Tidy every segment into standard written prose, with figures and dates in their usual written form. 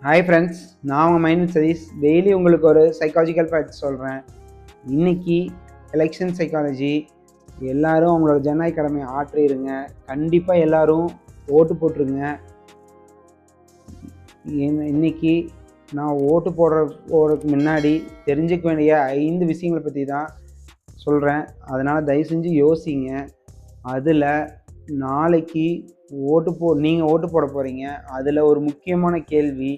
Hi friends, நான் உங்கள் mind Satish. Daily உங்களுக்கு ஒரு சைக்காலஜிக்கல் ஃபேக்ட் சொல்கிறேன். இன்றைக்கி எலெக்ஷன் சைக்காலஜி. எல்லோரும் அவங்களோட ஜனநாயக கடமையை ஆற்றிடுங்க. கண்டிப்பாக எல்லோரும் ஓட்டு போட்டுருங்க. இன்றைக்கி நான் ஓட்டு போடுறதுக்கு முன்னாடி தெரிஞ்சுக்க வேண்டிய 5 விஷயங்களை பற்றி தான் சொல்கிறேன். அதனால் தயவு செஞ்சு யோசிங்க. அதில் நாளைக்கு நீங்கள் ஓட்டு போட போகிறீங்க. அதில் ஒரு முக்கியமான கேள்வி,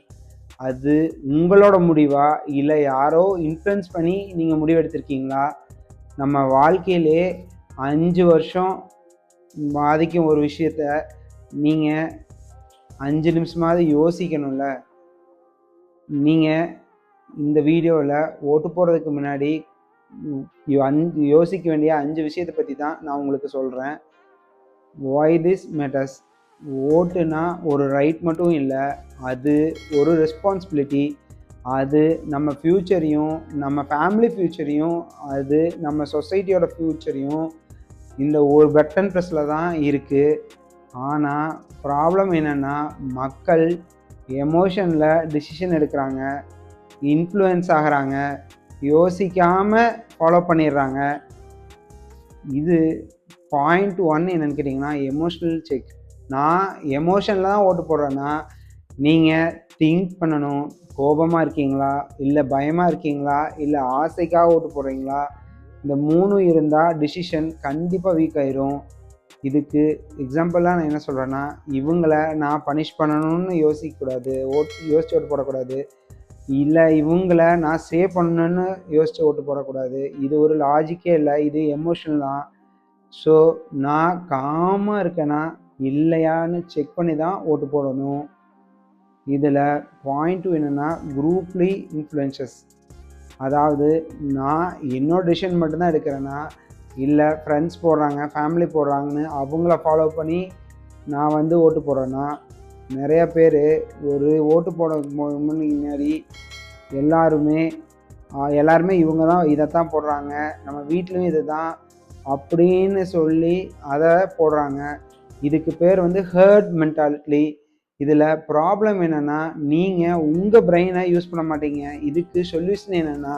அது உங்களோட முடிவா இல்லை யாரோ இன்ஃப்ளூயன்ஸ் பண்ணி நீங்கள் முடிவெடுத்திருக்கீங்களா? நம்ம வாழ்க்கையிலே 5 வருஷம் பாதிக்கும் ஒரு விஷயத்த நீங்கள் 5 நிமிஷமாவது யோசிக்கணும்ல. நீங்கள் இந்த வீடியோவில் ஓட்டு போடுறதுக்கு முன்னாடி யோசிக்க வேண்டிய 5 விஷயத்தை பற்றி தான் நான் உங்களுக்கு சொல்கிறேன். Why this matters. ஓட்டுனா ஒரு ரைட் மட்டும் இல்லை, அது ஒரு ரெஸ்பான்சிபிலிட்டி. அது நம்ம ஃப்யூச்சரையும், நம்ம ஃபேமிலி ஃப்யூச்சரையும், அது நம்ம சொசைட்டியோட ஃப்யூச்சரையும் இந்த ஒரு பட்டன் ப்ரெஸ்ஸில் தான் இருக்குது. ஆனால் ப்ராப்ளம் என்னென்னா, மக்கள் எமோஷனில் டிசிஷன் எடுக்கிறாங்க, இன்ஃப்ளூயன்ஸ் ஆகிறாங்க, யோசிக்காமல் ஃபாலோ பண்ணிடுறாங்க. இது பாயிண்ட் 1 என்னென்னு கேட்டிங்கன்னா, எமோஷ்னல் செக். நான் எமோஷனில் தான் ஓட்டு போடுறேன்னா, நீங்கள் திங்க் பண்ணணும். கோபமாக இருக்கீங்களா, இல்லை பயமாக இருக்கீங்களா, இல்லை ஆசைக்காக ஓட்டு போடுறீங்களா? இந்த 3 இருந்தால் டிசிஷன் கண்டிப்பாக வீக் ஆயிரும். இதுக்கு எக்ஸாம்பிளாக நான் என்ன சொல்கிறேன்னா, இவங்களை நான் பனிஷ் பண்ணணும்னு யோசிக்கக்கூடாது, யோசிச்சு ஓட்டு போடக்கூடாது. இல்லை இவங்களை நான் சேவ் பண்ணணுன்னு யோசித்து ஓட்டு போடக்கூடாது. இது ஒரு லாஜிக்கே இல்லை, இது எமோஷனல் தான். ஸோ நான் காமாக இருக்கேனா இல்லையான்னு செக் பண்ணி தான் ஓட்டு போடணும். இதில் பாயிண்ட் 2 என்னென்னா, குரூப்லி இன்ஃப்ளூயன்சஸ். அதாவது நான் என்னோட டிசிஷன் மட்டும்தான் எடுக்கிறேன்னா, இல்லை ஃப்ரெண்ட்ஸ் போடுறாங்க, ஃபேமிலி போடுறாங்கன்னு அவங்கள ஃபாலோ பண்ணி நான் ஓட்டு போடுறேன்னா. நிறைய பேர் ஒரு ஓட்டு போட முன்னாடி எல்லாருமே இவங்க தான் இதைத்தான் போடுறாங்க, நம்ம வீட்லேயும் இதை தான் அப்படின்னு சொல்லி அதை போடுறாங்க. இதுக்கு பேர் ஹர்ட் மென்டாலிட்டி. இதில் ப்ராப்ளம் என்னென்னா, நீங்கள் உங்கள் பிரெயினை யூஸ் பண்ண மாட்டீங்க. இதுக்கு சொல்யூஷன் என்னென்னா,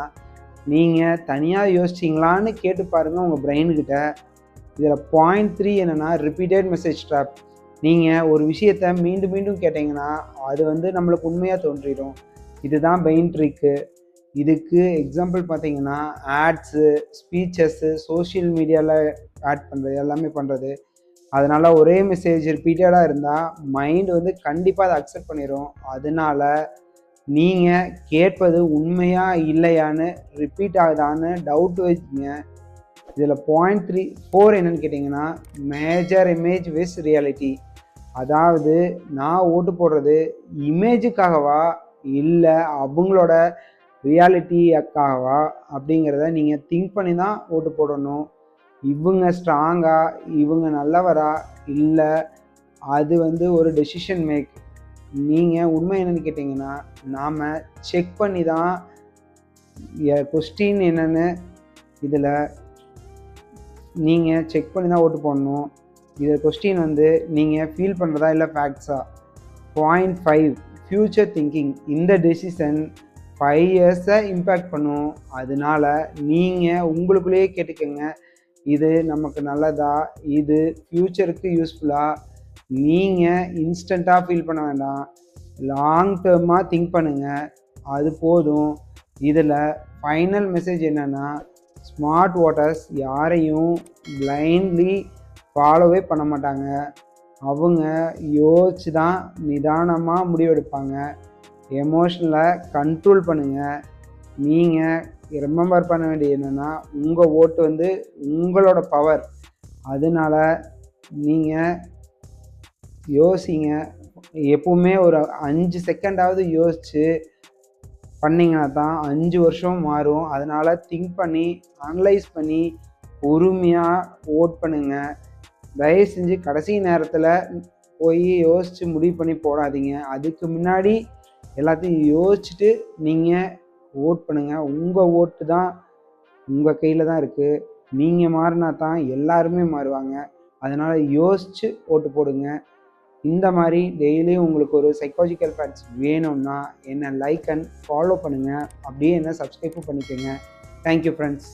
நீங்கள் தனியாக யோசிச்சிங்களான்னு கேட்டு பாருங்கள் உங்கள் பிரெயின்கிட்ட. இதில் பாயிண்ட் 3 என்னென்னா, ரிப்பீட்டட் மெசேஜ் ட்ராப். நீங்கள் ஒரு விஷயத்தை மீண்டும் மீண்டும் கேட்டிங்கன்னா அது நம்மளுக்கு உண்மையாக தோன்றிடும். இதுதான் பிரெயின் ட்ரிக்கு. இதுக்கு எக்ஸாம்பிள் பார்த்தீங்கன்னா, ஆட்ஸு, ஸ்பீச்சஸ்ஸு, சோஷியல் மீடியாவில் ஆட் பண்ணுறது, எல்லாமே பண்ணுறது. அதனால் ஒரே மெசேஜ் ரிப்பீட்டடாக இருந்தால் மைண்டு கண்டிப்பாக அதை அக்செப்ட் பண்ணிடும். அதனால் நீங்கள் கேட்பது உண்மையா இல்லையான்னு, ரிப்பீட் ஆகுதான்னு டவுட் வச்சுங்க. இதில் பாயிண்ட் 4 என்னென்னு கேட்டிங்கன்னா, மேஜர் இமேஜ் விஸ் ரியாலிட்டி. அதாவது நான் ஓட்டு போடுறது இமேஜுக்காகவா இல்லை அவங்களோட ரியாலிட்டிக்காகவா அப்படிங்கிறத நீங்கள் திங்க் பண்ணி தான் ஓட்டு போடணும். இவங்க ஸ்ட்ராங்கா, இவங்க நல்லவரா, இல்லை அது ஒரு டெசிஷன் மேக். நீங்கள் உண்மை என்னென்னு கேட்டிங்கன்னா, நாம் செக் பண்ணி தான் கொஸ்டின் என்னென்னு இதில் நீங்கள் செக் பண்ணி தான் ஓட்டு போடணும். இதில் கொஸ்டின் நீங்கள் ஃபீல் பண்ணுறதா இல்லை ஃபேக்ட்ஸா. Point 5 future thinking. இந்த டெசிஷன் 5 இயர்ஸை இம்பேக்ட் பண்ணும். அதனால நீங்கள் உங்களுக்குள்ளேயே கேட்டுக்கோங்க, இது நமக்கு நல்லதா, இது ஃப்யூச்சருக்கு யூஸ்ஃபுல்லாக. நீங்கள் இன்ஸ்டண்ட்டாக ஃபீல் பண்ண வேண்டாம், லாங் டேர்மாக திங்க் பண்ணுங்கள், அது போதும். இதில் ஃபைனல் மெசேஜ் என்னென்னா, ஸ்மார்ட் ஓட்டர்ஸ் யாரையும் பிளைண்ட்லி ஃபாலோவே பண்ண மாட்டாங்க. அவங்க யோசிச்சு தான் நிதானமாக முடிவெடுப்பாங்க. எமோஷனலை கண்ட்ரோல் பண்ணுங்கள். நீங்கள் ரிமெம்பர் பண்ண வேண்டியது என்னென்னா, உங்கள் ஓட்டு உங்களோட பவர். அதனால் நீங்கள் யோசிங்க. எப்பவுமே ஒரு 5 செகண்டாவது யோசித்து பண்ணிங்கன்னா தான் 5 வருஷம் மாறும். அதனால் திங்க் பண்ணி, அனலைஸ் பண்ணி, பொறுமையாக ஓட் பண்ணுங்கள். தயவு செஞ்சு கடைசி நேரத்தில் போய் யோசித்து முடிவு பண்ணி போடாதீங்க. அதுக்கு முன்னாடி எல்லாத்தையும் யோசிச்சுட்டு நீங்கள் ஓட் பண்ணுங்கள். உங்கள் ஓட்டு தான் உங்கள் கையில் தான் இருக்குது. நீங்கள் மாறினா தான் எல்லாருமே மாறுவாங்க. அதனால் யோசித்து ஓட்டு போடுங்க. இந்த மாதிரி டெய்லியும் உங்களுக்கு ஒரு சைக்காலஜிக்கல் ஃபேக்ட்ஸ் வேணும்னா என்னை லைக் அண்ட் ஃபாலோ பண்ணுங்கள், அப்படியே என்ன சப்ஸ்கிரைப்பும் பண்ணிக்கோங்க. Thank you friends.